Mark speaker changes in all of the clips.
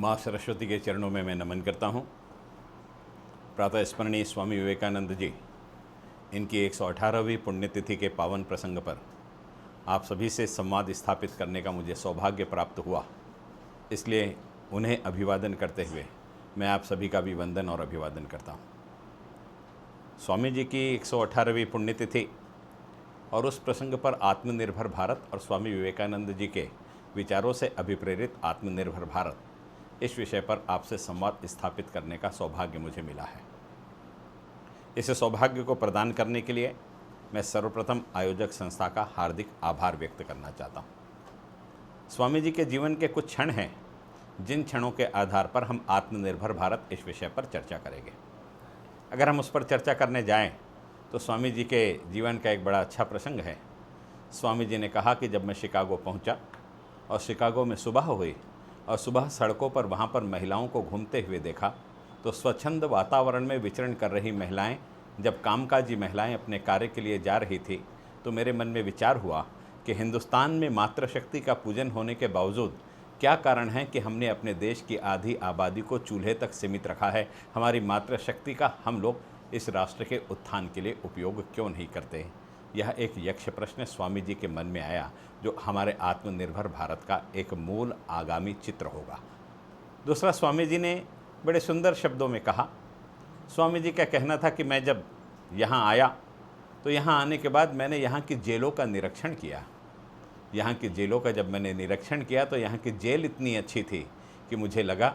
Speaker 1: माँ सरस्वती के चरणों में मैं नमन करता हूँ। प्रातः स्मरणीय स्वामी विवेकानंद जी, इनकी 118वीं पुण्यतिथि के पावन प्रसंग पर आप सभी से संवाद स्थापित करने का मुझे सौभाग्य प्राप्त हुआ। इसलिए उन्हें अभिवादन करते हुए मैं आप सभी का भी वंदन और अभिवादन करता हूँ। स्वामी जी की 118वीं पुण्यतिथि और उस प्रसंग पर आत्मनिर्भर भारत और स्वामी विवेकानंद जी के विचारों से अभिप्रेरित आत्मनिर्भर भारत, इस विषय पर आपसे संवाद स्थापित करने का सौभाग्य मुझे मिला है। इस सौभाग्य को प्रदान करने के लिए मैं सर्वप्रथम आयोजक संस्था का हार्दिक आभार व्यक्त करना चाहता हूँ। स्वामी जी के जीवन के कुछ क्षण हैं जिन क्षणों के आधार पर हम आत्मनिर्भर भारत इस विषय पर चर्चा करेंगे। अगर हम उस पर चर्चा करने जाएं तो स्वामी जी के जीवन का एक बड़ा अच्छा प्रसंग है। स्वामी जी ने कहा कि जब मैं शिकागो पहुंचा और शिकागो में सुबह हुई और सुबह सड़कों पर वहाँ पर महिलाओं को घूमते हुए देखा, तो स्वच्छंद वातावरण में विचरण कर रही महिलाएं, जब कामकाजी महिलाएं अपने कार्य के लिए जा रही थी, तो मेरे मन में विचार हुआ कि हिंदुस्तान में मातृशक्ति का पूजन होने के बावजूद क्या कारण है कि हमने अपने देश की आधी आबादी को चूल्हे तक सीमित रखा है। हमारी मातृशक्ति का हम लोग इस राष्ट्र के उत्थान के लिए उपयोग क्यों नहीं करते। यह एक यक्ष प्रश्न स्वामी जी के मन में आया, जो हमारे आत्मनिर्भर भारत का एक मूल आगामी चित्र होगा। दूसरा, स्वामी जी ने बड़े सुंदर शब्दों में कहा। स्वामी जी का कहना था कि मैं जब यहाँ आया तो यहाँ आने के बाद मैंने यहाँ की जेलों का निरीक्षण किया। यहाँ की जेलों का जब मैंने निरीक्षण किया तो यहाँ की जेल इतनी अच्छी थी कि मुझे लगा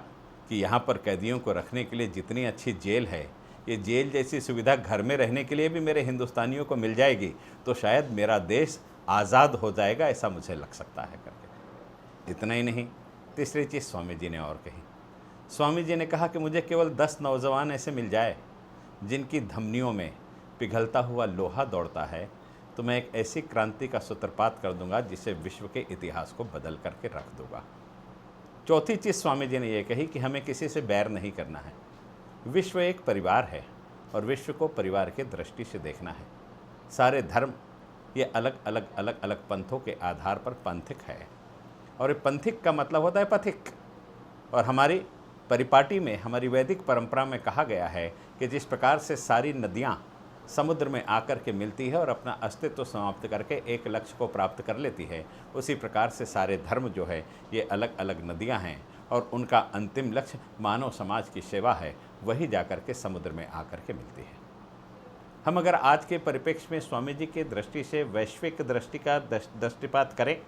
Speaker 1: कि यहाँ पर कैदियों को रखने के लिए जितनी अच्छी जेल है, ये जेल जैसी सुविधा घर में रहने के लिए भी मेरे हिंदुस्तानियों को मिल जाएगी तो शायद मेरा देश आज़ाद हो जाएगा, ऐसा मुझे लग सकता है करके। इतना ही नहीं, तीसरी चीज़ स्वामी जी ने और कही। स्वामी जी ने कहा कि मुझे केवल 10 नौजवान ऐसे मिल जाए जिनकी धमनियों में पिघलता हुआ लोहा दौड़ता है, तो मैं एक ऐसी क्रांति का सूत्रपात कर दूंगा जिसे विश्व के इतिहास को बदल करके रख दूंगा। चौथी चीज़ स्वामी जी ने यह कही कि हमें किसी से बैर नहीं करना है। विश्व एक परिवार है और विश्व को परिवार के दृष्टि से देखना है। सारे धर्म ये अलग अलग पंथों के आधार पर पंथिक है, और ये पंथिक का मतलब होता है पथिक। और हमारी परिपाटी में, हमारी वैदिक परंपरा में कहा गया है कि जिस प्रकार से सारी नदियाँ समुद्र में आकर के मिलती है और अपना अस्तित्व समाप्त करके एक लक्ष्य को प्राप्त कर लेती है, उसी प्रकार से सारे धर्म जो है ये अलग अलग नदियाँ हैं और उनका अंतिम लक्ष्य मानव समाज की सेवा है, वही जाकर के समुद्र में आकर के मिलती है। हम अगर आज के परिप्रेक्ष्य में स्वामी जी की दृष्टि से वैश्विक दृष्टि का दृष्टिपात करें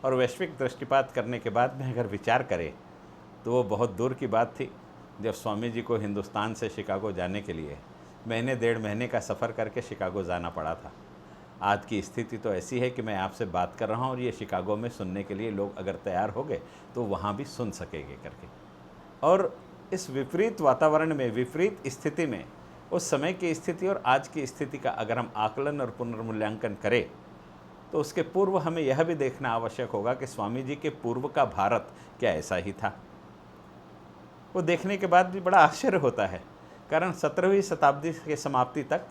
Speaker 1: और वैश्विक दृष्टिपात करने के बाद में अगर विचार करें तो वो बहुत दूर की बात थी जब स्वामी जी को हिंदुस्तान से शिकागो जाने के लिए महीने 1.5 महीने का सफ़र करके शिकागो जाना पड़ा था। आज की स्थिति तो ऐसी है कि मैं आपसे बात कर रहा हूँ और ये शिकागो में सुनने के लिए लोग अगर तैयार हो गए तो वहाँ भी सुन सकेंगे करके। और इस विपरीत वातावरण में, विपरीत स्थिति में, उस समय की स्थिति और आज की स्थिति का अगर हम आकलन और पुनर्मूल्यांकन करें तो उसके पूर्व हमें यह भी देखना आवश्यक होगा कि स्वामी जी के पूर्व का भारत क्या ऐसा ही था। वो देखने के बाद भी बड़ा आश्चर्य होता है, कारण 17वीं शताब्दी के समाप्ति तक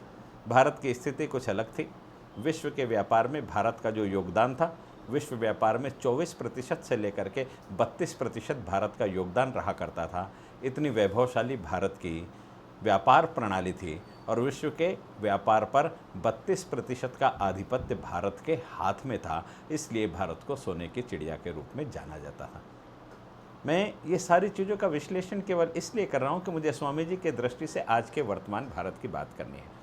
Speaker 1: भारत की स्थिति कुछ अलग थी। विश्व के व्यापार में भारत का जो योगदान था, विश्व व्यापार में 24% से लेकर के 32% भारत का योगदान रहा करता था। इतनी वैभवशाली भारत की व्यापार प्रणाली थी और विश्व के व्यापार पर 32% का आधिपत्य भारत के हाथ में था। इसलिए भारत को सोने की चिड़िया के रूप में जाना जाता था। मैं ये सारी चीज़ों का विश्लेषण केवल इसलिए कर रहा हूँ कि मुझे स्वामी जी के दृष्टि से आज के वर्तमान भारत की बात करनी है।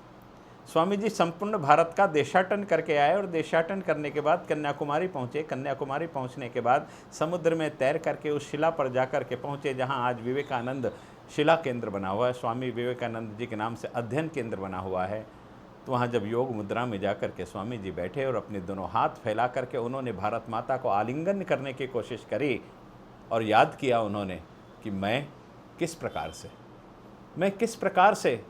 Speaker 1: स्वामी जी संपूर्ण भारत का देशाटन करके आए और देशाटन करने के बाद कन्याकुमारी पहुँचे। कन्याकुमारी पहुँचने के बाद समुद्र में तैर करके उस शिला पर जा कर के पहुँचे जहाँ आज विवेकानंद शिला केंद्र बना हुआ है, स्वामी विवेकानंद जी के नाम से अध्ययन केंद्र बना हुआ है। तो वहाँ जब योग मुद्रा में जा कर के स्वामी जी बैठे और अपने दोनों हाथ फैला करके उन्होंने भारत माता को आलिंगन करने की कोशिश करी और याद किया उन्होंने कि मैं किस प्रकार से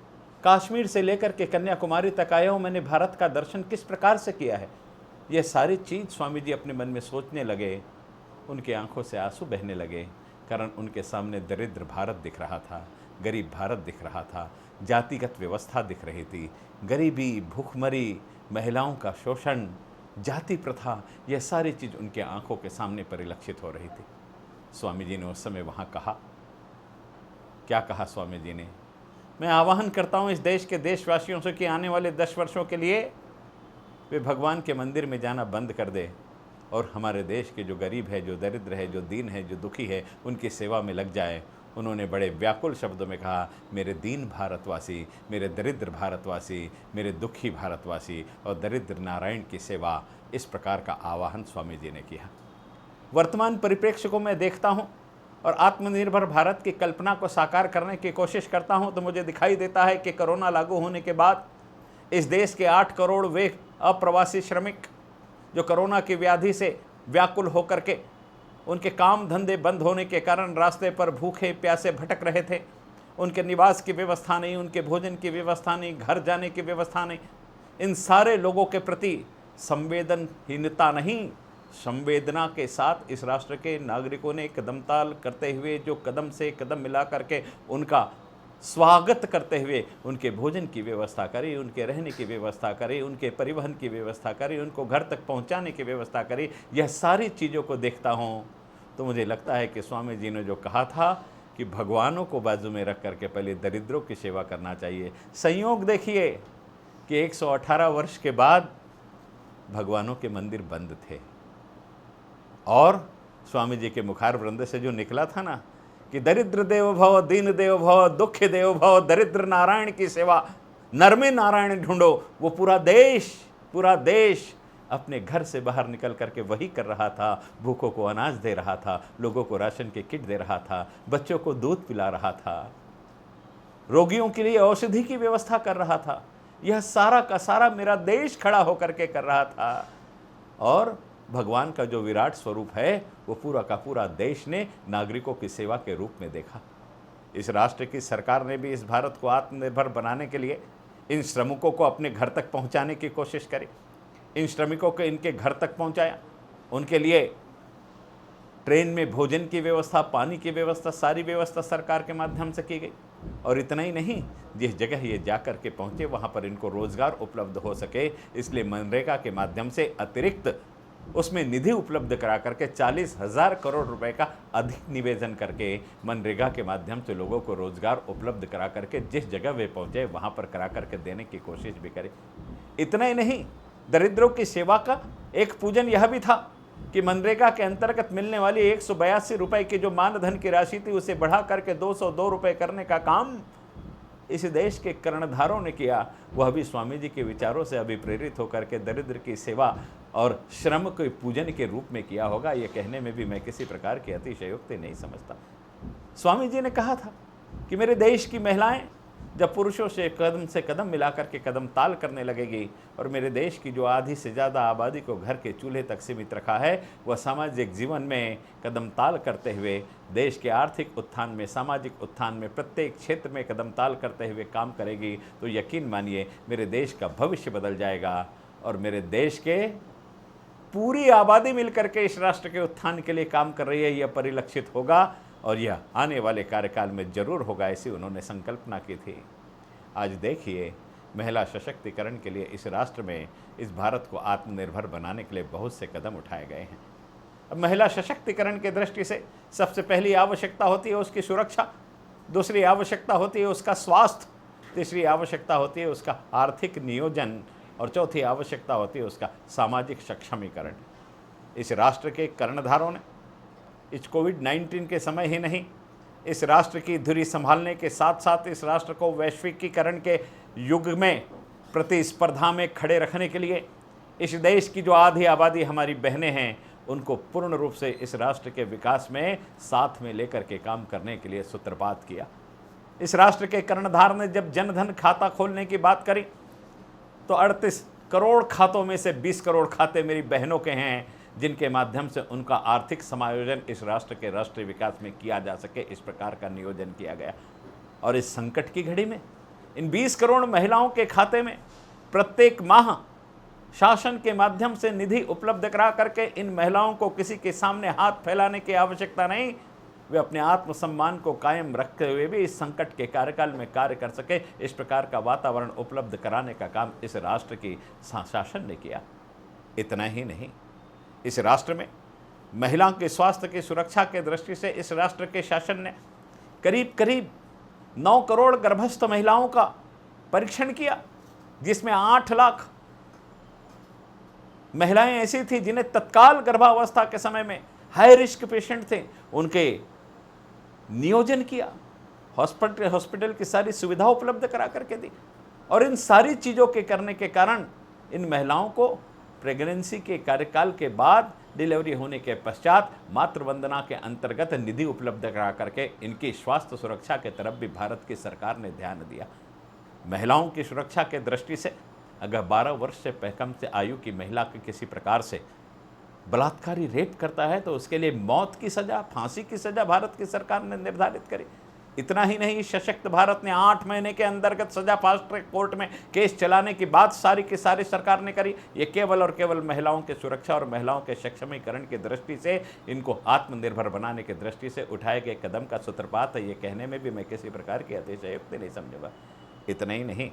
Speaker 1: कश्मीर से लेकर के कन्याकुमारी तक आया हूँ, मैंने भारत का दर्शन किस प्रकार से किया है। ये सारी चीज़ स्वामी जी अपने मन में सोचने लगे। उनकी आंखों से आंसू बहने लगे, कारण उनके सामने दरिद्र भारत दिख रहा था, गरीब भारत दिख रहा था, जातिगत व्यवस्था दिख रही थी, गरीबी, भूखमरी, महिलाओं का शोषण, जाति प्रथा, यह सारी चीज़ उनके आंखों के सामने परिलक्षित हो रही थी। स्वामी जी ने उस समय वहाँ कहा। क्या कहा स्वामी जी ने? मैं आह्वान करता हूँ इस देश के देशवासियों से कि आने वाले 10 वर्षों के लिए वे भगवान के मंदिर में जाना बंद कर दे और हमारे देश के जो गरीब है, जो दरिद्र है, जो दीन है, जो दुखी है, उनकी सेवा में लग जाए। उन्होंने बड़े व्याकुल शब्दों में कहा, मेरे दीन भारतवासी, मेरे दरिद्र भारतवासी, मेरे दुखी भारतवासी और दरिद्र नारायण की सेवा। इस प्रकार का आह्वान स्वामी जी ने किया। वर्तमान परिप्रेक्ष्य को मैं देखता हूँ और आत्मनिर्भर भारत की कल्पना को साकार करने की कोशिश करता हूँ तो मुझे दिखाई देता है कि कोरोना लागू होने के बाद इस देश के 8 करोड़ वे अप्रवासी श्रमिक जो कोरोना की व्याधि से व्याकुल होकर के उनके काम धंधे बंद होने के कारण रास्ते पर भूखे प्यासे भटक रहे थे, उनके निवास की व्यवस्था नहीं, उनके भोजन की व्यवस्था नहीं, घर जाने की व्यवस्था नहीं, इन सारे लोगों के प्रति संवेदनहीनता नहीं, संवेदना के साथ इस राष्ट्र के नागरिकों ने कदमताल करते हुए जो कदम से कदम मिला करके उनका स्वागत करते हुए उनके भोजन की व्यवस्था करी, उनके रहने की व्यवस्था करी, उनके परिवहन की व्यवस्था करी, उनको घर तक पहुंचाने की व्यवस्था करी। यह सारी चीज़ों को देखता हूँ तो मुझे लगता है कि स्वामी जी ने जो कहा था कि भगवानों को बाजू में रख करके पहले दरिद्रों की सेवा करना चाहिए। संयोग देखिए कि 118 वर्ष के बाद भगवानों के मंदिर बंद थे और स्वामी जी के मुखार वृंद से जो निकला था ना कि दरिद्र देव भव, दीन देव भव, दुख देव भव, दरिद्र नारायण की सेवा, नर में नारायण ढूंढो, वो पूरा देश अपने घर से बाहर निकल करके वही कर रहा था। भूखों को अनाज दे रहा था, लोगों को राशन के किट दे रहा था, बच्चों को दूध पिला रहा था, रोगियों के लिए औषधि की व्यवस्था कर रहा था। यह सारा का सारा मेरा देश खड़ा होकर के कर रहा था और भगवान का जो विराट स्वरूप है वो पूरा का पूरा देश ने नागरिकों की सेवा के रूप में देखा। इस राष्ट्र की सरकार ने भी इस भारत को आत्मनिर्भर बनाने के लिए इन श्रमिकों को अपने घर तक पहुंचाने की कोशिश करी। इन श्रमिकों को इनके घर तक पहुंचाया, उनके लिए ट्रेन में भोजन की व्यवस्था, पानी की व्यवस्था, सारी व्यवस्था सरकार के माध्यम से की गई। और इतना ही नहीं, जिस जगह ये जा कर के पहुँचे वहाँ पर इनको रोज़गार उपलब्ध हो सके, इसलिए मनरेगा के माध्यम से अतिरिक्त उसमें निधि उपलब्ध करा करके 40,000 करोड़ रुपए का अधिक निवेदन करके मनरेगा के माध्यम से लोगों को रोजगार उपलब्ध करा करके जिस जगह वे पहुंचे वहां पर करा करके देने की कोशिश भी करे। इतना ही नहीं, दरिद्रों की सेवा का एक पूजन यह भी था कि मनरेगा के अंतर्गत मिलने वाली 182 रुपए की जो मानधन की राशि थी उसे बढ़ा करके 202 रुपए करने का काम इस देश के कर्णधारों ने किया। वह भी स्वामी जी के विचारों से अभिप्रेरित होकर के दरिद्र की सेवा और श्रम के पूजन के रूप में किया होगा। यह कहने में भी मैं किसी प्रकार की अतिशयोक्ति नहीं समझता। स्वामी जी ने कहा था कि मेरे देश की महिलाएं जब पुरुषों से कदम मिला करके कदम ताल करने लगेगी और मेरे देश की जो आधी से ज़्यादा आबादी को घर के चूल्हे तक सीमित रखा है वह सामाजिक जीवन में कदम ताल करते हुए देश के आर्थिक उत्थान में, सामाजिक उत्थान में, प्रत्येक क्षेत्र में कदम ताल करते हुए काम करेगी तो यकीन मानिए मेरे देश का भविष्य बदल जाएगा और मेरे देश के पूरी आबादी मिलकर के इस राष्ट्र के उत्थान के लिए काम कर रही है। यह परिलक्षित होगा और यह आने वाले कार्यकाल में जरूर होगा, ऐसी उन्होंने संकल्पना की थी। आज देखिए, महिला सशक्तिकरण के लिए इस राष्ट्र में, इस भारत को आत्मनिर्भर बनाने के लिए बहुत से कदम उठाए गए हैं। अब महिला सशक्तिकरण की दृष्टि से सबसे पहली आवश्यकता होती है उसकी सुरक्षा, दूसरी आवश्यकता होती है उसका स्वास्थ्य, तीसरी आवश्यकता होती है उसका आर्थिक नियोजन और चौथी आवश्यकता होती है उसका सामाजिक सक्षमीकरण। इस राष्ट्र के कर्णधारों ने इस कोविड-19 के समय ही नहीं, इस राष्ट्र की धुरी संभालने के साथ साथ इस राष्ट्र को वैश्विकीकरण के युग में प्रतिस्पर्धा में खड़े रखने के लिए इस देश की जो आधी आबादी हमारी बहनें हैं उनको पूर्ण रूप से इस राष्ट्र के विकास में साथ में लेकर के काम करने के लिए सूत्रपात किया। इस राष्ट्र के कर्णधार ने जब जनधन खाता खोलने की बात करी तो 38 करोड़ खातों में से 20 करोड़ खाते मेरी बहनों के हैं जिनके माध्यम से उनका आर्थिक समायोजन इस राष्ट्र के राष्ट्रीय विकास में किया जा सके, इस प्रकार का नियोजन किया गया। और इस संकट की घड़ी में इन 20 करोड़ महिलाओं के खाते में प्रत्येक माह शासन के माध्यम से निधि उपलब्ध करा करके इन महिलाओं को किसी के सामने हाथ फैलाने की आवश्यकता नहीं, वे अपने आत्मसम्मान को कायम रखते हुए भी इस संकट के कार्यकाल में कार्य कर सके, इस प्रकार का वातावरण उपलब्ध कराने का काम इस राष्ट्र की शासन ने किया। इतना ही नहीं, इस राष्ट्र में महिलाओं के स्वास्थ्य की सुरक्षा के दृष्टि से इस राष्ट्र के शासन ने करीब करीब 9 करोड़ गर्भस्थ महिलाओं का परीक्षण किया, जिसमें 8 लाख महिलाएं ऐसी थी जिन्हें तत्काल गर्भावस्था के समय में हाई रिस्क पेशेंट थे, उनके नियोजन किया, हॉस्पिटल की सारी सुविधा उपलब्ध करा करके दी। और इन सारी चीज़ों के करने के कारण इन महिलाओं को प्रेगनेंसी के कार्यकाल के बाद डिलीवरी होने के पश्चात मातृ वंदना के अंतर्गत निधि उपलब्ध करा करके इनकी स्वास्थ्य सुरक्षा के तरफ भी भारत की सरकार ने ध्यान दिया। महिलाओं की सुरक्षा के दृष्टि से अगर 12 वर्ष से कम से आयु की महिला के किसी प्रकार से बलात्कारी रेप करता है तो उसके लिए मौत की सज़ा, फांसी की सज़ा भारत की सरकार ने निर्धारित करी। इतना ही नहीं, सशक्त भारत ने 8 महीने के अंतर्गत सजा फास्ट ट्रैक कोर्ट में केस चलाने की बात सारी की सारी सरकार ने करी। ये केवल और केवल महिलाओं की सुरक्षा और महिलाओं के सक्षमीकरण की दृष्टि से, इनको आत्मनिर्भर बनाने की दृष्टि से उठाए गए कदम का सूत्रपात है। ये कहने में भी मैं किसी प्रकार की अतिशयोक्ति नहीं समझूंगा। इतना ही नहीं,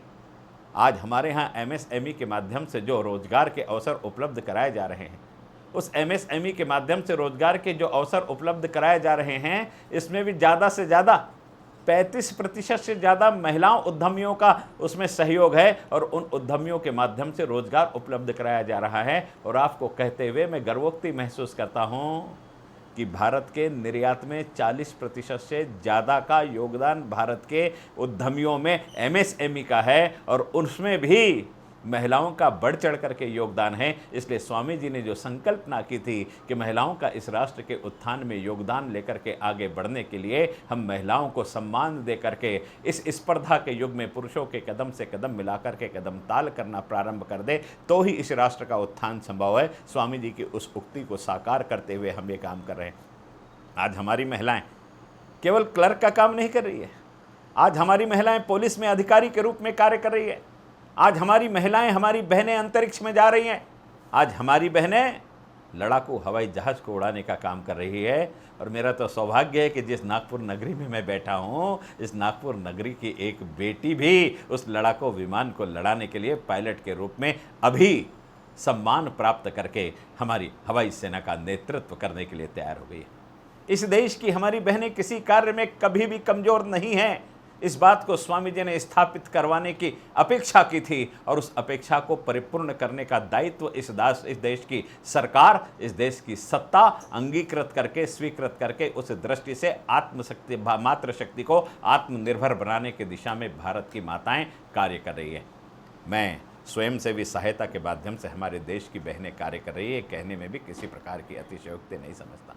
Speaker 1: आज हमारे यहाँ MSME के माध्यम से जो रोजगार के अवसर उपलब्ध कराए जा रहे हैं, उस MSME के माध्यम से रोजगार के जो अवसर उपलब्ध कराए जा रहे हैं, इसमें भी ज़्यादा से ज़्यादा 35% से ज़्यादा महिलाओं उद्यमियों का उसमें सहयोग है और उन उद्यमियों के माध्यम से रोजगार उपलब्ध कराया जा रहा है। और आपको कहते हुए मैं गर्वोक्ति महसूस करता हूँ कि भारत के निर्यात में 40% से ज़्यादा का योगदान भारत के उद्यमियों में MSME का है और उसमें भी महिलाओं का बढ़ चढ़ करके योगदान है। इसलिए स्वामी जी ने जो संकल्पना की थी कि महिलाओं का इस राष्ट्र के उत्थान में योगदान लेकर के आगे बढ़ने के लिए हम महिलाओं को सम्मान दे करके इस स्पर्धा के युग में पुरुषों के कदम से कदम मिला करके कदम ताल करना प्रारंभ कर दे तो ही इस राष्ट्र का उत्थान संभव है। स्वामी जी की उस उक्ति को साकार करते हुए हम ये काम कर रहे हैं। आज हमारी महिलाएं केवल क्लर्क का काम नहीं कर रही है, आज हमारी महिलाएं पुलिस में अधिकारी के रूप में कार्य कर रही है, आज हमारी महिलाएं, हमारी बहनें अंतरिक्ष में जा रही हैं, आज हमारी बहनें लड़ाकू हवाई जहाज को उड़ाने का काम कर रही है। और मेरा तो सौभाग्य है कि जिस नागपुर नगरी में मैं बैठा हूँ, इस नागपुर नगरी की एक बेटी भी उस लड़ाकू विमान को लड़ाने के लिए पायलट के रूप में अभी सम्मान प्राप्त करके हमारी हवाई सेना का नेतृत्व करने के लिए तैयार हो गई है। इस देश की हमारी बहनें किसी कार्य में कभी भी कमज़ोर नहीं हैं। इस बात को स्वामी जी ने स्थापित करवाने की अपेक्षा की थी और उस अपेक्षा को परिपूर्ण करने का दायित्व इस देश की सरकार, इस देश की सत्ता अंगीकृत करके, स्वीकृत करके उस दृष्टि से आत्मशक्ति, मातृशक्ति को आत्मनिर्भर बनाने की दिशा में भारत की माताएं कार्य कर रही है। मैं स्वयंसेवी सहायता के माध्यम से हमारे देश की बहनें कार्य कर रही है, कहने में भी किसी प्रकार की अतिशयोक्ति नहीं समझता।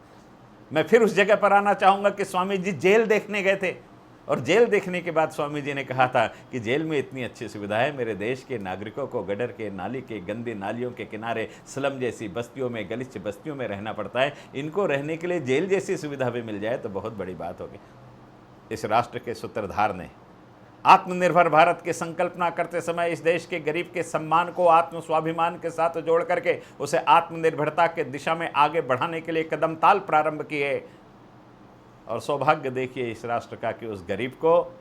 Speaker 1: मैं फिर उस जगह पर आना चाहूँगा कि स्वामी जी जेल देखने गए थे और जेल देखने के बाद स्वामी जी ने कहा था कि जेल में इतनी अच्छी सुविधा है, मेरे देश के नागरिकों को गटर के, नाली के, गंदी नालियों के किनारे, स्लम जैसी बस्तियों में, गलिच्छ बस्तियों में रहना पड़ता है, इनको रहने के लिए जेल जैसी सुविधा भी मिल जाए तो बहुत बड़ी बात होगी। इस राष्ट्र के सूत्रधार ने आत्मनिर्भर भारत की संकल्पना करते समय इस देश के गरीब के सम्मान को आत्म स्वाभिमान के साथ जोड़ करके उसे आत्मनिर्भरता के दिशा में आगे बढ़ाने के लिए कदम ताल प्रारंभ किए। और सौभाग्य देखिए इस राष्ट्र का कि उस गरीब को,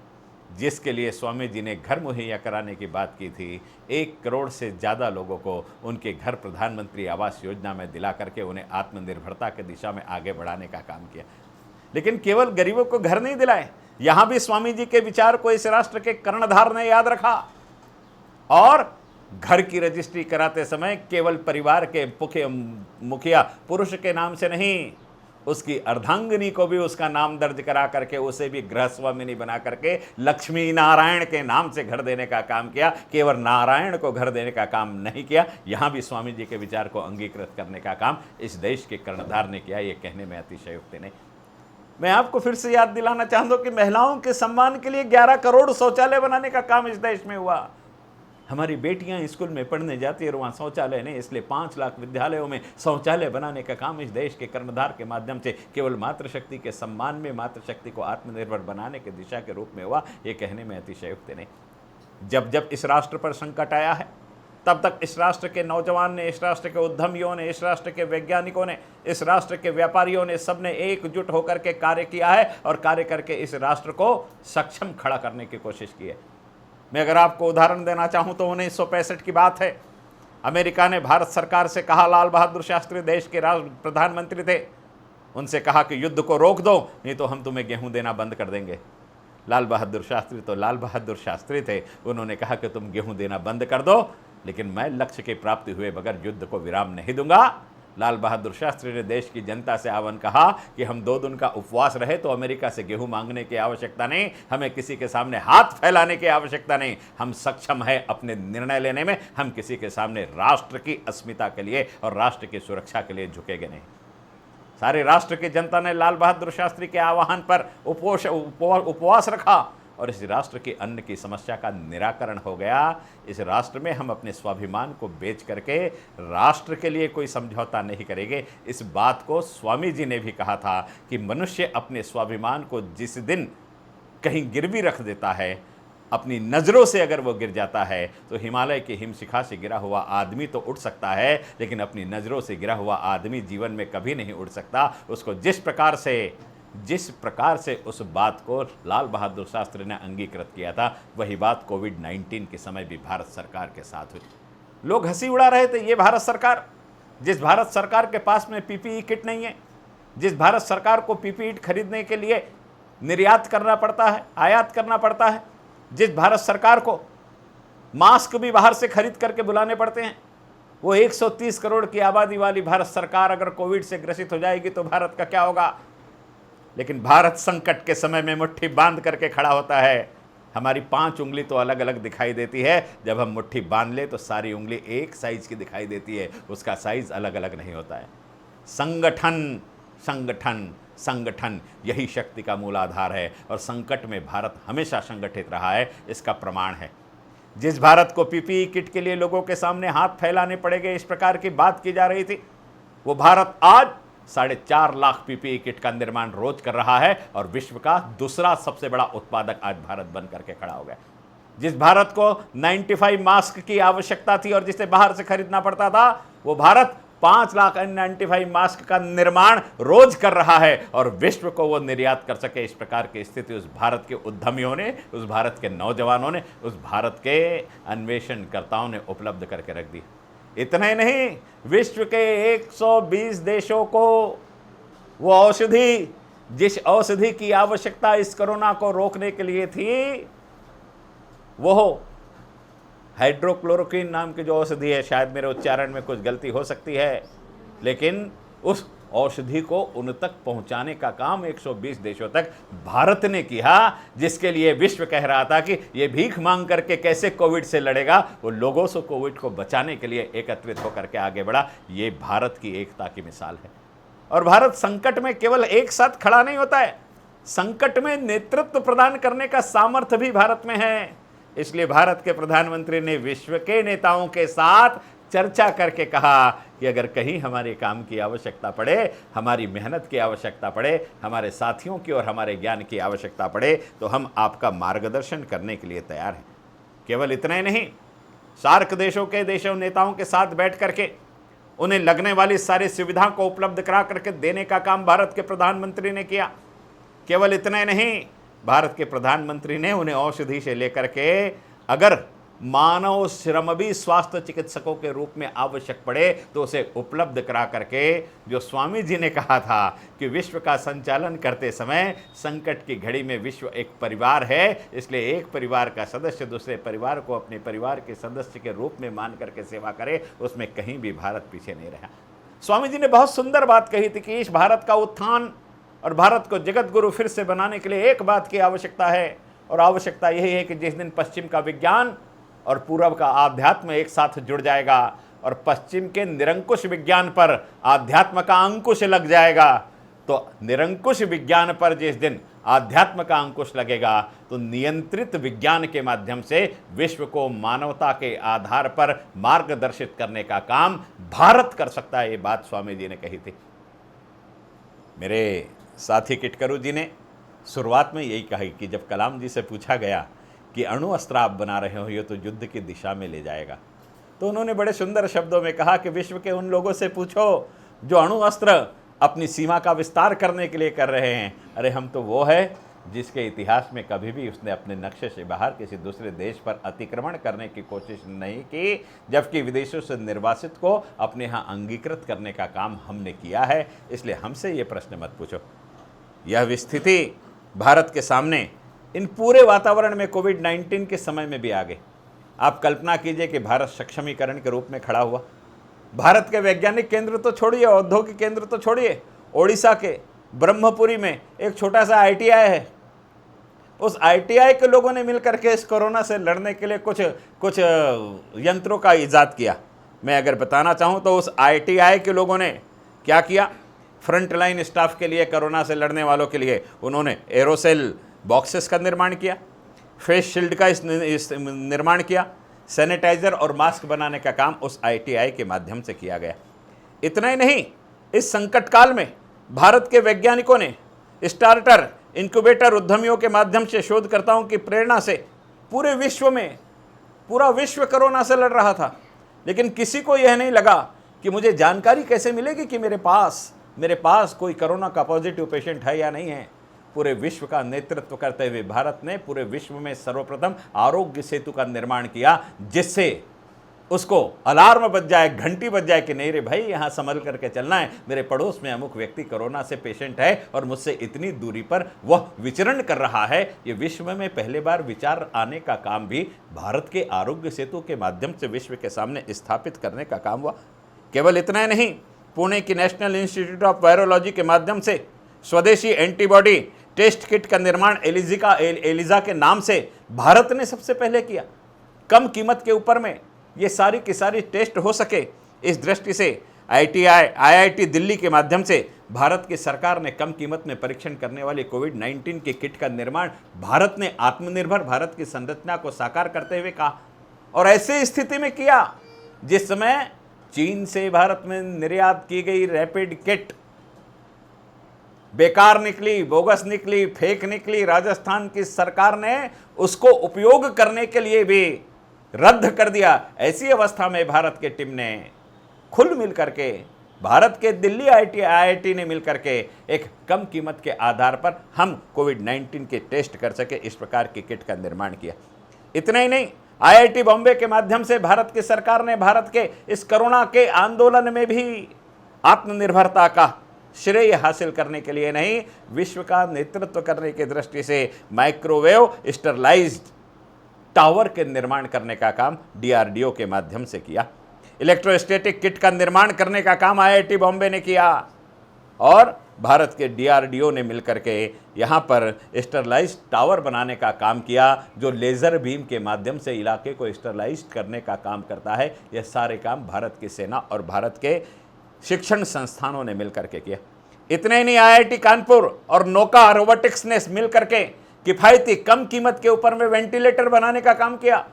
Speaker 1: जिसके लिए स्वामी जी ने घर मुहैया कराने की बात की थी, 1 करोड़ से ज़्यादा लोगों को उनके घर प्रधानमंत्री आवास योजना में दिला करके उन्हें आत्मनिर्भरता की दिशा में आगे बढ़ाने का काम किया। लेकिन केवल गरीबों को घर नहीं दिलाए, यहाँ भी स्वामी जी के विचार को इस राष्ट्र के कर्णधार ने याद रखा और घर की रजिस्ट्री कराते समय केवल परिवार के मुखिया पुरुष के नाम से नहीं, उसकी अर्धांगिनी को भी उसका नाम दर्ज करा करके उसे भी गृहस्वामिनी बना करके लक्ष्मी नारायण के नाम से घर देने का काम किया। केवल नारायण को घर देने का काम नहीं किया, यहाँ भी स्वामी जी के विचार को अंगीकृत करने का काम इस देश के कर्णधार ने किया। ये कहने में अतिशयोक्ति नहीं। मैं आपको फिर से याद दिलाना चाहता हूँ कि महिलाओं के सम्मान के लिए 11 करोड़ शौचालय बनाने का काम इस देश में हुआ। हमारी बेटियां स्कूल में पढ़ने जाती है और वहाँ शौचालय नहीं, इसलिए 5 लाख विद्यालयों में शौचालय बनाने का काम इस देश के कर्णधार के माध्यम से केवल मातृशक्ति के सम्मान में, मातृशक्ति को आत्मनिर्भर बनाने की दिशा के रूप में हुआ। ये कहने में अतिशयोक्ति नहीं। जब जब इस राष्ट्र पर संकट आया है, तब तक इस राष्ट्र के नौजवान ने, इस राष्ट्र के उद्यमियों ने, इस राष्ट्र के वैज्ञानिकों ने, इस राष्ट्र के व्यापारियों ने, सबने एकजुट होकर के कार्य किया है और कार्य करके इस राष्ट्र को सक्षम खड़ा करने की कोशिश की है। मैं अगर आपको उदाहरण देना चाहूँ तो 1965 की बात है। अमेरिका ने भारत सरकार से कहा, लाल बहादुर शास्त्री देश के राष्ट्र प्रधानमंत्री थे, उनसे कहा कि युद्ध को रोक दो, नहीं तो हम तुम्हें गेहूं देना बंद कर देंगे। लाल बहादुर शास्त्री तो लाल बहादुर शास्त्री थे, उन्होंने कहा कि तुम गेहूं देना बंद कर दो, लेकिन मैं लक्ष्य की प्राप्ति हुए बगैर युद्ध को विराम नहीं दूंगा। लाल बहादुर शास्त्री ने देश की जनता से आह्वान कहा कि हम 2 दिन का उपवास रहे तो अमेरिका से गेहूं मांगने की आवश्यकता नहीं, हमें किसी के सामने हाथ फैलाने की आवश्यकता नहीं, हम सक्षम है अपने निर्णय लेने में, हम किसी के सामने राष्ट्र की अस्मिता के लिए और राष्ट्र की सुरक्षा के लिए झुकेंगे नहीं। सारे राष्ट्र की जनता ने लाल बहादुर शास्त्री के आह्वान पर उपवास रखा और इस राष्ट्र की अन्न की समस्या का निराकरण हो गया। इस राष्ट्र में हम अपने स्वाभिमान को बेच करके राष्ट्र के लिए कोई समझौता नहीं करेंगे। इस बात को स्वामी जी ने भी कहा था कि मनुष्य अपने स्वाभिमान को जिस दिन कहीं गिरवी रख देता है, अपनी नज़रों से अगर वो गिर जाता है, तो हिमालय की हिमशिखा से गिरा हुआ आदमी तो उड़ सकता है, लेकिन अपनी नज़रों से गिरा हुआ आदमी जीवन में कभी नहीं उड़ सकता। उसको जिस प्रकार से उस बात को लाल बहादुर शास्त्री ने अंगीकृत किया था, वही बात कोविड-19 के समय भी भारत सरकार के साथ हुई। लोग हंसी उड़ा रहे थे, ये भारत सरकार, जिस भारत सरकार के पास में पीपीई किट नहीं है, जिस भारत सरकार को पीपीई खरीदने के लिए निर्यात करना पड़ता है, आयात करना पड़ता है, जिस भारत सरकार को मास्क भी बाहर से खरीद करके बुलाने पड़ते हैं, वो 130 करोड़ की आबादी वाली भारत सरकार अगर कोविड से ग्रसित हो जाएगी तो भारत का क्या होगा। लेकिन भारत संकट के समय में मुट्ठी बांध करके खड़ा होता है। हमारी 5 उंगली तो अलग अलग दिखाई देती है, जब हम मुट्ठी बांध ले तो सारी उंगली एक साइज की दिखाई देती है, उसका साइज अलग अलग नहीं होता है। संगठन संगठन संगठन यही शक्ति का मूल आधार है और संकट में भारत हमेशा संगठित रहा है, इसका प्रमाण है। जिस भारत को पीपीई किट के लिए लोगों के सामने हाथ फैलाने पड़ेंगे, इस प्रकार की बात की जा रही थी, वो भारत आज 4.5 लाख पीपीई किट का निर्माण रोज कर रहा है और विश्व का दूसरा सबसे बड़ा उत्पादक आज भारत बन करके खड़ा हो गया। जिस भारत को 95 मास्क की आवश्यकता थी और जिसे बाहर से खरीदना पड़ता था, वो भारत 5 लाख N95 मास्क का निर्माण रोज कर रहा है और विश्व को वो निर्यात कर सके। इस प्रकार की स्थिति उस भारत के उद्यमियों ने, उस भारत के नौजवानों ने, उस भारत के अन्वेषणकर्ताओं ने उपलब्ध करके रख दी। इतना ही नहीं, विश्व के 120 देशों को वो औषधि, जिस औषधि की आवश्यकता इस कोरोना को रोकने के लिए थी, वो हाइड्रोक्लोरोक्विन नाम की जो औषधि है, शायद मेरे उच्चारण में कुछ गलती हो सकती है, लेकिन उस औषधि को उन तक पहुंचाने का काम 120 देशों तक भारत ने किया, जिसके लिए विश्व कह रहा था कि ये भीख मांग करके कैसे कोविड से लड़ेगा। वो लोगों से कोविड को बचाने के लिए एकत्रित होकर के आगे बढ़ा। ये भारत की एकता की मिसाल है। और भारत संकट में केवल एक साथ खड़ा नहीं होता है, संकट में नेतृत्व प्रदान करने का सामर्थ्य भी भारत में है। इसलिए भारत के प्रधानमंत्री ने विश्व के नेताओं के साथ चर्चा करके कहा कि अगर कहीं हमारे काम की आवश्यकता पड़े, हमारी मेहनत की आवश्यकता पड़े, हमारे साथियों की और हमारे ज्ञान की आवश्यकता पड़े, तो हम आपका मार्गदर्शन करने के लिए तैयार हैं। केवल इतना ही नहीं, सार्क देशों के नेताओं के साथ बैठ करके उन्हें लगने वाली सारी सुविधा को उपलब्ध करा करके देने का काम भारत के प्रधानमंत्री ने किया। केवल इतना ही नहीं, भारत के प्रधानमंत्री ने उन्हें औषधि से लेकर के अगर मानव श्रम भी स्वास्थ्य चिकित्सकों के रूप में आवश्यक पड़े तो उसे उपलब्ध करा करके, जो स्वामी जी ने कहा था कि विश्व का संचालन करते समय संकट की घड़ी में विश्व एक परिवार है, इसलिए एक परिवार का सदस्य दूसरे परिवार को अपने परिवार के सदस्य के रूप में मान करके सेवा करे, उसमें कहीं भी भारत पीछे नहीं रहा। स्वामी जी ने बहुत सुंदर बात कही थी कि इस भारत का उत्थान और भारत को जगत गुरु फिर से बनाने के लिए एक बात की आवश्यकता है, और आवश्यकता यही है कि जिस दिन पश्चिम का विज्ञान और पूर्व का आध्यात्म एक साथ जुड़ जाएगा और पश्चिम के निरंकुश विज्ञान पर आध्यात्म का अंकुश लग जाएगा, तो निरंकुश विज्ञान पर जिस दिन आध्यात्म का अंकुश लगेगा तो नियंत्रित विज्ञान के माध्यम से विश्व को मानवता के आधार पर मार्गदर्शित करने का काम भारत कर सकता है। ये बात स्वामी जी ने कही थी। मेरे साथी किटकरू जी ने शुरुआत में यही कहा कि जब कलाम जी से पूछा गया कि अणु अस्त्र आप बना रहे हो, ये तो युद्ध की दिशा में ले जाएगा, तो उन्होंने बड़े सुंदर शब्दों में कहा कि विश्व के उन लोगों से पूछो जो अणु अस्त्र अपनी सीमा का विस्तार करने के लिए कर रहे हैं। अरे हम तो वो है जिसके इतिहास में कभी भी उसने अपने नक्शे से बाहर किसी दूसरे देश पर अतिक्रमण करने की कोशिश नहीं की, जबकि विदेशों से निर्वासित को अपने यहाँ अंगीकृत करने का काम हमने किया है। इसलिए हमसे ये प्रश्न मत पूछो। यह स्थिति भारत के सामने इन पूरे वातावरण में कोविड-19 के समय में भी आ गई। आप कल्पना कीजिए कि भारत सक्षमीकरण के रूप में खड़ा हुआ। भारत के वैज्ञानिक केंद्र तो छोड़िए, औद्योगिक केंद्र तो छोड़िए, ओडिशा के ब्रह्मपुरी में एक छोटा सा ITI है। उस ITI के लोगों ने मिलकर के इस कोरोना से लड़ने के लिए कुछ यंत्रों का ईजाद किया। मैं अगर बताना चाहूँ तो उस ITI के लोगों ने क्या किया, फ्रंट लाइन स्टाफ के लिए, कोरोना से लड़ने वालों के लिए उन्होंने एरोसेल बॉक्सेस का निर्माण किया, फेस शील्ड का इस निर्माण किया, सैनिटाइजर और मास्क बनाने का काम उस ITI के माध्यम से किया गया। इतना ही नहीं, इस संकट काल में भारत के वैज्ञानिकों ने स्टार्टर इंक्यूबेटर उद्यमियों के माध्यम से शोधकर्ताओं की प्रेरणा से पूरे विश्व में, पूरा विश्व कोरोना से लड़ रहा था। लेकिन किसी को यह नहीं लगा कि मुझे जानकारी कैसे मिलेगी कि मेरे पास कोई कोरोना का पॉजिटिव पेशेंट है या नहीं है। पूरे विश्व का नेतृत्व करते हुए भारत ने पूरे विश्व में सर्वप्रथम आरोग्य सेतु का निर्माण किया, जिससे उसको अलार्म बज जाए, घंटी बज जाए कि नहीं रे भाई, यहाँ संभल करके चलना है, मेरे पड़ोस में अमुक व्यक्ति कोरोना से पेशेंट है और मुझसे इतनी दूरी पर वह विचरण कर रहा है। ये विश्व में पहले बार विचार आने का काम भी भारत के आरोग्य सेतु के माध्यम से विश्व के सामने स्थापित करने का काम हुआ। केवल इतना ही नहीं, पुणे की नेशनल इंस्टीट्यूट ऑफ वायरोलॉजी के माध्यम से स्वदेशी एंटीबॉडी टेस्ट किट का निर्माण एलिजा के नाम से भारत ने सबसे पहले किया। कम कीमत के ऊपर में ये सारी की सारी टेस्ट हो सके, इस दृष्टि से IIT दिल्ली के माध्यम से भारत की सरकार ने कम कीमत में परीक्षण करने वाली कोविड-19 की किट का निर्माण भारत ने आत्मनिर्भर भारत की संरचना को साकार करते हुए कहा। और ऐसी स्थिति में किया जिस समय चीन से भारत में निर्यात की गई रैपिड किट बेकार निकली, बोगस निकली, फेक निकली। राजस्थान की सरकार ने उसको उपयोग करने के लिए भी रद्द कर दिया। ऐसी अवस्था में भारत के टीम ने खुल मिल करके, भारत के दिल्ली IIT ने मिलकर के एक कम कीमत के आधार पर हम कोविड-19 के टेस्ट कर सके, इस प्रकार की किट का निर्माण किया। इतना ही नहीं, IIT बॉम्बे के माध्यम से भारत की सरकार ने भारत के इस कोरोना के आंदोलन में भी आत्मनिर्भरता का श्रेय हासिल करने के लिए नहीं, विश्व का नेतृत्व करने की दृष्टि से माइक्रोवेव स्टरलाइज्ड टावर के निर्माण करने का काम DRDO के माध्यम से किया। इलेक्ट्रोस्टैटिक किट का निर्माण करने का काम IIT बॉम्बे ने किया और भारत के DRDO ने मिलकर के यहाँ पर स्टरलाइज्ड टावर बनाने का काम किया, जो लेज़र बीम के माध्यम से इलाके को स्टरलाइज्ड करने का काम करता है। यह सारे काम भारत की सेना और भारत के शिक्षण संस्थानों ने मिलकर के किया। इतने ही नहीं, IIT कानपुर और नोका रोबोटिक्स ने मिलकर के किफ़ायती कम कीमत के ऊपर में वेंटिलेटर बनाने का काम किया।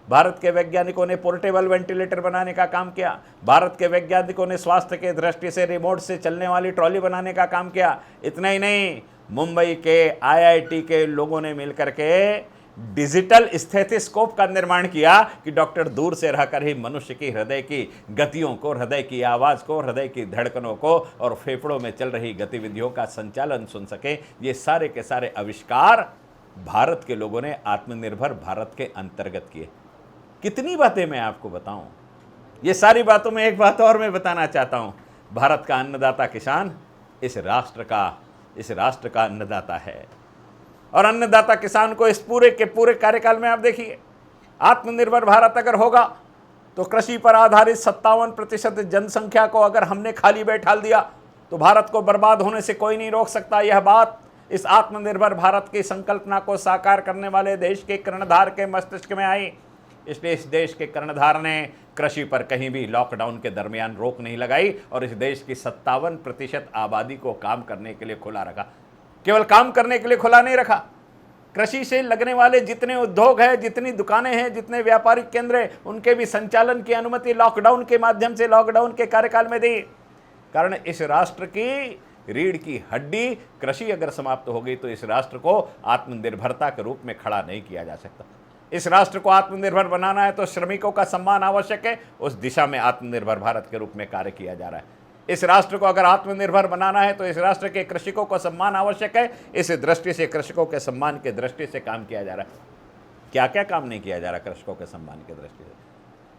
Speaker 1: भारत के वैज्ञानिकों ने पोर्टेबल वेंटिलेटर बनाने का काम किया। भारत के वैज्ञानिकों ने स्वास्थ्य के दृष्टि से रिमोट से चलने वाली ट्रॉली बनाने का काम किया। इतना ही नहीं, मुंबई के IIT के लोगों ने मिलकर के डिजिटल स्टेथोस्कोप का निर्माण किया कि डॉक्टर दूर से रहकर ही मनुष्य की हृदय की गतियों को, हृदय की आवाज़ को, हृदय की धड़कनों को और फेफड़ों में चल रही गतिविधियों का संचालन सुन सके। ये सारे के सारे आविष्कार भारत के लोगों ने आत्मनिर्भर भारत के अंतर्गत किए। कितनी बातें मैं आपको बताऊं, ये सारी बातों में एक बात और मैं बताना चाहता हूं। भारत का अन्नदाता किसान इस राष्ट्र का अन्नदाता है और अन्नदाता किसान को इस पूरे के पूरे कार्यकाल में आप देखिए, आत्मनिर्भर भारत अगर होगा तो कृषि पर आधारित 57% जनसंख्या को अगर हमने खाली बैठा दिया तो भारत को बर्बाद होने से कोई नहीं रोक सकता। यह बात इस आत्मनिर्भर भारत की संकल्पना को साकार करने वाले देश के कर्णधार के मस्तिष्क में आई। इसलिए इस देश के कर्णधार ने कृषि पर कहीं भी लॉकडाउन के दरमियान रोक नहीं लगाई और इस देश की 57% आबादी को काम करने के लिए खुला रखा। केवल काम करने के लिए खुला नहीं रखा, कृषि से लगने वाले जितने उद्योग हैं, जितनी दुकानें हैं, जितने व्यापारिक केंद्र हैं, उनके भी संचालन की अनुमति लॉकडाउन के माध्यम से, लॉकडाउन के कार्यकाल में दी। कारण इस राष्ट्र की रीढ़ की हड्डी कृषि अगर समाप्त हो गई तो इस राष्ट्र को आत्मनिर्भरता के रूप में खड़ा नहीं किया जा सकता। इस राष्ट्र को आत्मनिर्भर बनाना है तो श्रमिकों का सम्मान आवश्यक है। उस दिशा में आत्मनिर्भर भारत के रूप में कार्य किया जा रहा है। इस राष्ट्र को अगर आत्मनिर्भर बनाना है तो इस राष्ट्र के कृषकों को सम्मान आवश्यक है। इस दृष्टि से कृषकों के सम्मान के दृष्टि से काम किया जा रहा है। क्या क्या काम नहीं किया जा रहा कृषकों के सम्मान की दृष्टि से?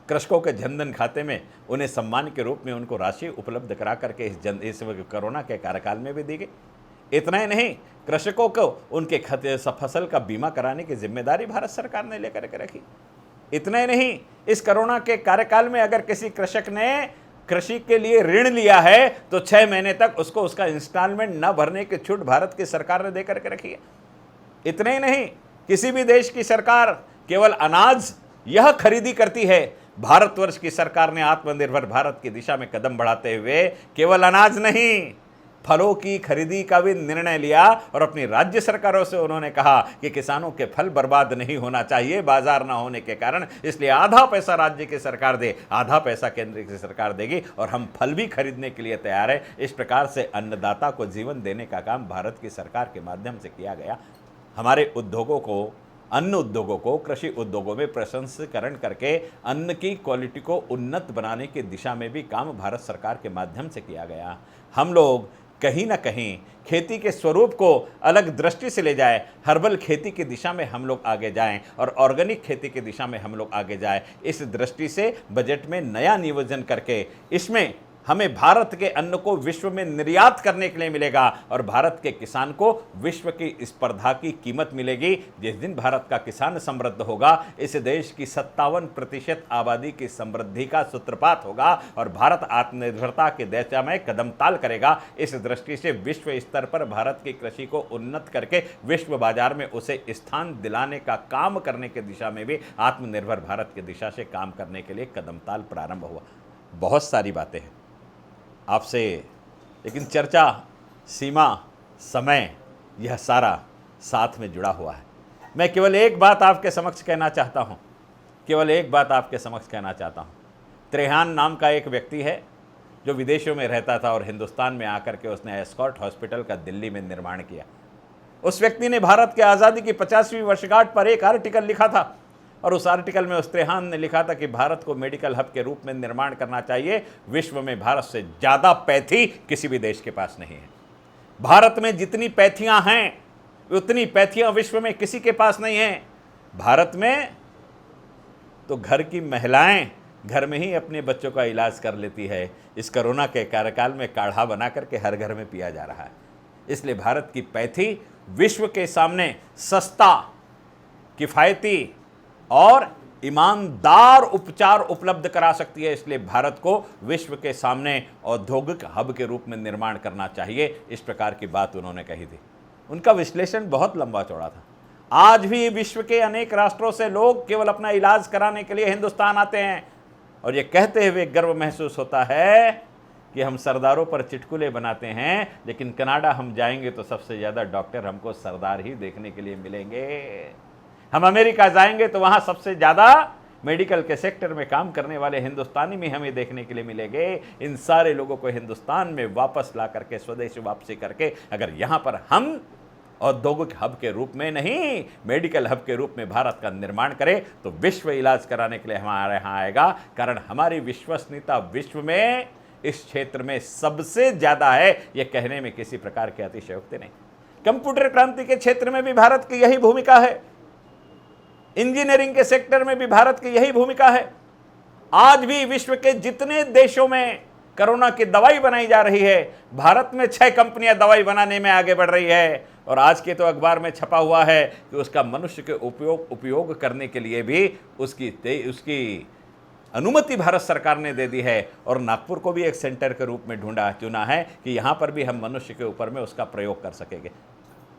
Speaker 1: कृषकों के जनधन खाते में उन्हें सम्मान के रूप में उनको राशि उपलब्ध करा करके इस कोरोना के कार्यकाल में भी दी गई। इतना ही नहीं, कृषकों को उनके फसल का बीमा कराने की जिम्मेदारी भारत सरकार ने लेकर के रखी। इतना ही नहीं, इस कोरोना के कार्यकाल में अगर किसी कृषक ने कृषि के लिए ऋण लिया है तो 6 महीने तक उसको उसका इंस्टॉलमेंट न भरने की छूट भारत की सरकार ने देकर के रखी है। इतना ही नहीं, किसी भी देश की सरकार केवल अनाज यह खरीदी करती है, भारतवर्ष की सरकार ने आत्मनिर्भर भारत की दिशा में कदम बढ़ाते हुए केवल अनाज नहीं, फलों की खरीदी का भी निर्णय लिया और अपनी राज्य सरकारों से उन्होंने कहा कि किसानों के फल बर्बाद नहीं होना चाहिए बाजार ना होने के कारण, इसलिए आधा पैसा राज्य की सरकार दे, आधा पैसा केंद्र की सरकार देगी और हम फल भी खरीदने के लिए तैयार है। इस प्रकार से अन्नदाता को जीवन देने का काम भारत की सरकार के माध्यम से किया गया। हमारे उद्योगों को, अन्न उद्योगों को, कृषि उद्योगों में प्रसंस्करण करके अन्न की क्वालिटी को उन्नत बनाने की दिशा में भी काम भारत सरकार के माध्यम से किया गया। हम लोग कहीं ना कहीं खेती के स्वरूप को अलग दृष्टि से ले जाए, हर्बल खेती की दिशा में हम लोग आगे जाएं और ऑर्गेनिक खेती की दिशा में हम लोग आगे जाएं। इस दृष्टि से बजट में नया नियोजन करके इसमें हमें भारत के अन्न को विश्व में निर्यात करने के लिए मिलेगा और भारत के किसान को विश्व की स्पर्धा की कीमत मिलेगी। जिस दिन भारत का किसान समृद्ध होगा, इस देश की 57% आबादी की समृद्धि का सूत्रपात होगा और भारत आत्मनिर्भरता की दिशा में कदम ताल करेगा। इस दृष्टि से विश्व स्तर पर भारत की कृषि को उन्नत करके विश्व बाजार में उसे स्थान दिलाने का काम करने की दिशा में भी आत्मनिर्भर भारत की दिशा से काम करने के लिए कदम ताल प्रारंभ हुआ। बहुत सारी बातें हैं आपसे, लेकिन चर्चा, सीमा, समय, यह सारा साथ में जुड़ा हुआ है। मैं केवल एक बात आपके समक्ष कहना चाहता हूँ, केवल एक बात आपके समक्ष कहना चाहता हूँ। त्रेहान नाम का एक व्यक्ति है जो विदेशों में रहता था और हिंदुस्तान में आकर के उसने एस्कॉर्ट हॉस्पिटल का दिल्ली में निर्माण किया। उस व्यक्ति ने भारत के आज़ादी की 50वीं वर्षगांठ पर एक आर्टिकल लिखा था और उस आर्टिकल में उस त्रेहान ने लिखा था कि भारत को मेडिकल हब के रूप में निर्माण करना चाहिए। विश्व में भारत से ज़्यादा पैथी किसी भी देश के पास नहीं है। भारत में जितनी पैथियां हैं उतनी पैथियां विश्व में किसी के पास नहीं है। भारत में तो घर की महिलाएं घर में ही अपने बच्चों का इलाज कर लेती है। इस कोरोना के कार्यकाल में काढ़ा बना करके हर घर में पिया जा रहा है। इसलिए भारत की पैथी विश्व के सामने सस्ता, किफ़ायती और ईमानदार उपचार उपलब्ध करा सकती है। इसलिए भारत को विश्व के सामने औद्योगिक हब के रूप में निर्माण करना चाहिए। इस प्रकार की बात उन्होंने कही थी। उनका विश्लेषण बहुत लंबा चौड़ा था। आज भी विश्व के अनेक राष्ट्रों से लोग केवल अपना इलाज कराने के लिए हिंदुस्तान आते हैं और ये कहते हुए गर्व महसूस होता है कि हम सरदारों पर चुटकुले बनाते हैं, लेकिन कनाडा हम जाएंगे तो सबसे ज़्यादा डॉक्टर हमको सरदार ही देखने के लिए मिलेंगे। हम अमेरिका जाएंगे तो वहाँ सबसे ज़्यादा मेडिकल के सेक्टर में काम करने वाले हिंदुस्तानी में हमें देखने के लिए मिलेंगे। इन सारे लोगों को हिंदुस्तान में वापस ला करके स्वदेश वापसी करके अगर यहाँ पर हम औद्योगिक हब के रूप में नहीं, मेडिकल हब के रूप में भारत का निर्माण करें तो विश्व इलाज कराने के लिए हमारे यहाँ आएगा। कारण हमारी विश्वसनीयता विश्व में इस क्षेत्र में सबसे ज़्यादा है। ये कहने में किसी प्रकार की अतिशयोक्ति नहीं। कंप्यूटर क्रांति के क्षेत्र में भी भारत की यही भूमिका है। इंजीनियरिंग के सेक्टर में भी भारत की यही भूमिका है। आज भी विश्व के जितने देशों में कोरोना की दवाई बनाई जा रही है, भारत में 6 कंपनियां दवाई बनाने में आगे बढ़ रही है और आज के तो अखबार में छपा हुआ है कि उसका मनुष्य के उपयोग करने के लिए भी उसकी अनुमति भारत सरकार ने दे दी है और नागपुर को भी एक सेंटर के रूप में चुना है कि यहाँ पर भी हम मनुष्य के ऊपर में उसका प्रयोग कर सकेंगे।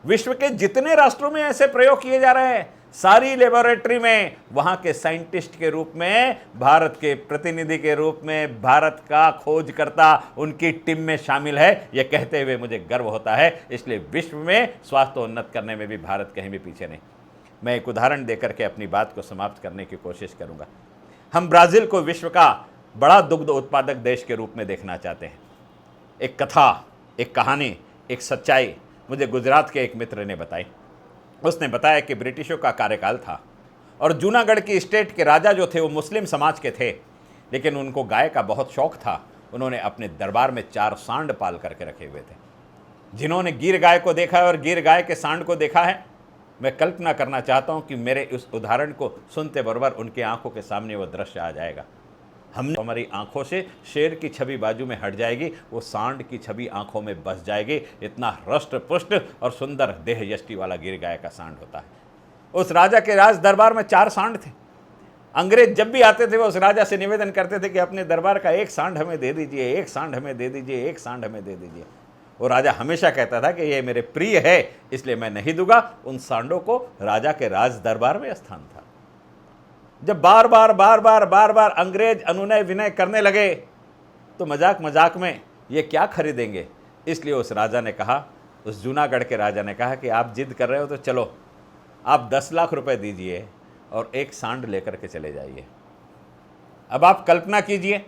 Speaker 1: विश्व के जितने राष्ट्रों में ऐसे प्रयोग किए जा रहे हैं, सारी लेबोरेटरी में वहाँ के साइंटिस्ट के रूप में, भारत के प्रतिनिधि के रूप में, भारत का खोजकर्ता उनकी टीम में शामिल है। यह कहते हुए मुझे गर्व होता है। इसलिए विश्व में स्वास्थ्य उन्नत करने में भी भारत कहीं भी पीछे नहीं। मैं एक उदाहरण देकर के अपनी बात को समाप्त करने की कोशिश करूँगा। हम ब्राज़ील को विश्व का बड़ा दुग्ध उत्पादक देश के रूप में देखना चाहते हैं। एक कथा, एक कहानी, एक सच्चाई मुझे गुजरात के एक मित्र ने बताई। उसने बताया कि ब्रिटिशों का कार्यकाल था और जूनागढ़ की स्टेट के राजा जो थे वो मुस्लिम समाज के थे, लेकिन उनको गाय का बहुत शौक था उन्होंने अपने दरबार में 4 सांड पाल करके रखे हुए थे। जिन्होंने गीर गाय को देखा है और गीर गाय के सांड को देखा है, मैं कल्पना करना चाहता हूं कि मेरे उस उदाहरण को सुनते बरोबर उनकी आंखों के सामने वो दृश्य आ जाएगा। हमारी आंखों से शेर की छवि बाजू में हट जाएगी, वो सांड की छवि आंखों में बस जाएगी। इतना हृष्ट पुष्ट और सुंदर देह यष्टि वाला गिर गाय का सांड होता है। उस राजा के राज दरबार में 4 सांड थे। अंग्रेज जब भी आते थे वो उस राजा से निवेदन करते थे कि अपने दरबार का 1 सांड हमें दे दीजिए, 1 सांड हमें दे दीजिए, 1 सांड हमें दे दीजिए। वो राजा हमेशा कहता था कि ये मेरे प्रिय है, इसलिए मैं नहीं दूंगा। उन सांडों को राजा के राज दरबार में स्थान था। जब बार बार अंग्रेज अनुनय विनय करने लगे तो मजाक मजाक में ये क्या खरीदेंगे, इसलिए उस राजा ने कहा, उस जूनागढ़ के राजा ने कहा कि आप जिद कर रहे हो तो चलो, आप 10 लाख रुपए दीजिए और 1 सांड लेकर के चले जाइए। अब आप कल्पना कीजिए,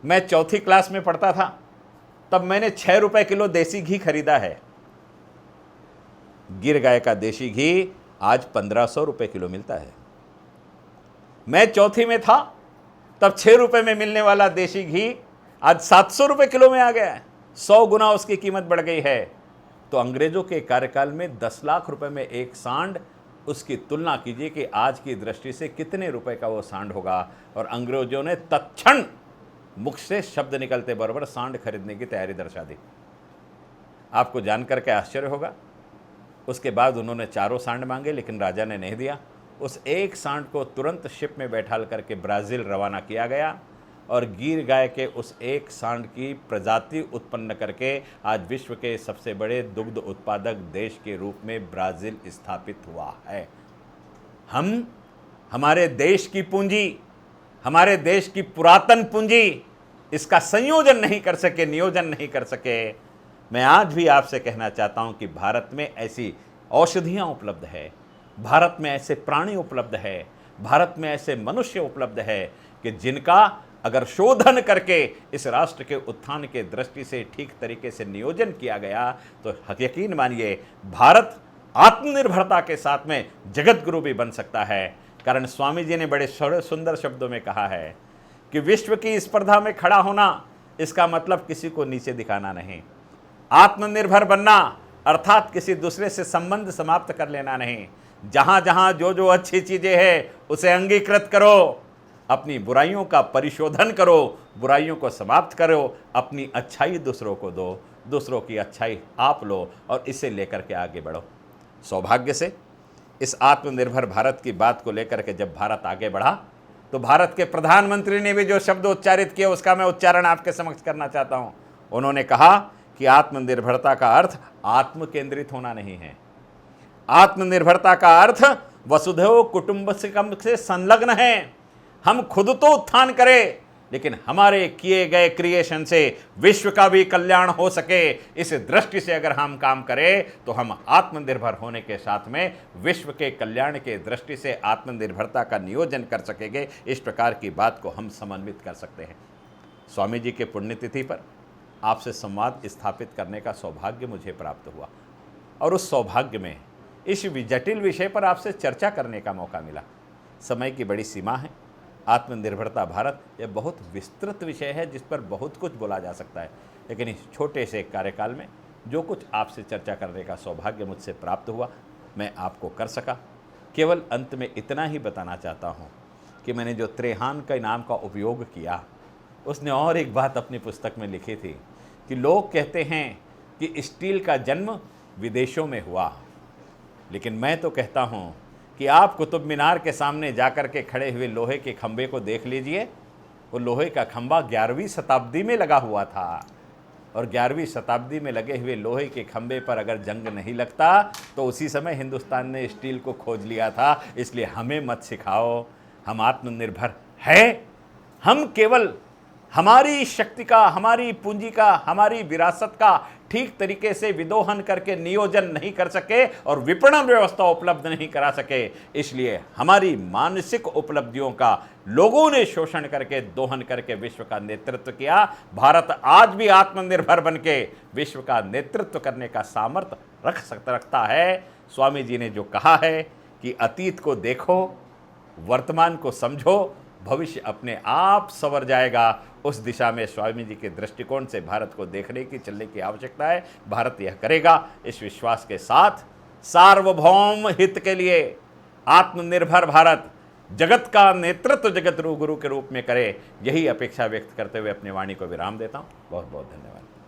Speaker 1: मैं 4थी क्लास में पढ़ता था, तब मैंने 6 रुपए किलो देसी घी खरीदा है। गिर गाय का देसी घी आज 1500 रुपए किलो मिलता है। मैं 4थी में था तब 6 रुपए में मिलने वाला देसी घी आज 700 रुपए किलो में आ गया है। 100 गुना उसकी कीमत बढ़ गई है। तो अंग्रेजों के कार्यकाल में 10 लाख रुपए में 1 सांड, उसकी तुलना कीजिए कि आज की दृष्टि से कितने रुपए का वो सांड होगा। और अंग्रेजों ने तत्क्षण मुख से शब्द निकलते बराबर सांड खरीदने की तैयारी दर्शा दी। आपको जानकर के आश्चर्य होगा, उसके बाद उन्होंने 4 सांड मांगे, लेकिन राजा ने नहीं दिया। उस 1 सांड को तुरंत शिप में बैठाल करके ब्राज़ील रवाना किया गया और गिर गाय के उस 1 सांड की प्रजाति उत्पन्न करके आज विश्व के सबसे बड़े दुग्ध उत्पादक देश के रूप में ब्राज़ील स्थापित हुआ है। हम हमारे देश की पूंजी, हमारे देश की पुरातन पूंजी, इसका संयोजन नहीं कर सके, नियोजन नहीं कर सके। मैं आज भी आपसे कहना चाहता हूं कि भारत में ऐसी औषधियां उपलब्ध है, भारत में ऐसे प्राणी उपलब्ध है, भारत में ऐसे मनुष्य उपलब्ध है कि जिनका अगर शोधन करके इस राष्ट्र के उत्थान के दृष्टि से ठीक तरीके से नियोजन किया गया तो यकीन मानिए भारत आत्मनिर्भरता के साथ में जगत गुरु भी बन सकता है। कारण स्वामी जी ने बड़े सुंदर शब्दों में कहा है कि विश्व की स्पर्धा में खड़ा होना इसका मतलब किसी को नीचे दिखाना नहीं, आत्मनिर्भर बनना अर्थात किसी दूसरे से संबंध समाप्त कर लेना नहीं। जहां जहां जो जो अच्छी चीजें हैं उसे अंगीकृत करो, अपनी बुराइयों का परिशोधन करो, बुराइयों को समाप्त करो, अपनी अच्छाई दूसरों को दो, दूसरों की अच्छाई आप लो और इसे लेकर के आगे बढ़ो। सौभाग्य से इस आत्मनिर्भर भारत की बात को लेकर के जब भारत आगे बढ़ा तो भारत के प्रधानमंत्री ने भी जो शब्द उच्चारित किए उसका मैं उच्चारण आपके समक्ष करना चाहता हूं। उन्होंने कहा कि आत्मनिर्भरता का अर्थ आत्म केंद्रित होना नहीं है, आत्मनिर्भरता का अर्थ वसुधैव कुटुंबकम से संलग्न है। हम खुद तो उत्थान करें लेकिन हमारे किए गए क्रिएशन से विश्व का भी कल्याण हो सके, इस दृष्टि से अगर हम काम करें तो हम आत्मनिर्भर होने के साथ में विश्व के कल्याण के दृष्टि से आत्मनिर्भरता का नियोजन कर सकेंगे। इस प्रकार की बात को हम समन्वित कर सकते हैं। स्वामी जी के पुण्यतिथि पर आपसे संवाद स्थापित करने का सौभाग्य मुझे प्राप्त हुआ और उस सौभाग्य में इस जटिल विषय पर आपसे चर्चा करने का मौका मिला। समय की बड़ी सीमा है, आत्मनिर्भरता भारत यह बहुत विस्तृत विषय है जिस पर बहुत कुछ बोला जा सकता है, लेकिन इस छोटे से कार्यकाल में जो कुछ आपसे चर्चा करने का सौभाग्य मुझसे प्राप्त हुआ मैं आपको कर सका। केवल अंत में इतना ही बताना चाहता हूँ कि मैंने जो त्रेहान के नाम का उपयोग किया, उसने और एक बात अपनी पुस्तक में लिखी थी कि लोग कहते हैं कि स्टील का जन्म विदेशों में हुआ, लेकिन मैं तो कहता हूँ कि आप कुतुब मीनार के सामने जाकर के खड़े हुए लोहे के खंभे को देख लीजिए। वो लोहे का खंभा 11वीं शताब्दी में लगा हुआ था और 11वीं शताब्दी में लगे हुए लोहे के खंभे पर अगर जंग नहीं लगता तो उसी समय हिंदुस्तान ने स्टील को खोज लिया था। इसलिए हमें मत सिखाओ, हम आत्मनिर्भर है, हम केवल हमारी शक्ति का, हमारी पूंजी का, हमारी विरासत का ठीक तरीके से विदोहन करके नियोजन नहीं कर सके और विपणन व्यवस्था उपलब्ध नहीं करा सके, इसलिए हमारी मानसिक उपलब्धियों का लोगों ने शोषण करके दोहन करके विश्व का नेतृत्व किया। भारत आज भी आत्मनिर्भर बनके विश्व का नेतृत्व करने का सामर्थ्य रखता है। स्वामी जी ने जो कहा है कि अतीत को देखो, वर्तमान को समझो भविष्य अपने आप संवर जाएगा। उस दिशा में स्वामी जी के दृष्टिकोण से भारत को देखने की, चलने की आवश्यकता है। भारत यह करेगा, इस विश्वास के साथ सार्वभौम हित के लिए आत्मनिर्भर भारत जगत का नेतृत्व जगत गुरु के रूप में करे, यही अपेक्षा व्यक्त करते हुए अपनी वाणी को विराम देता हूँ। बहुत बहुत धन्यवाद।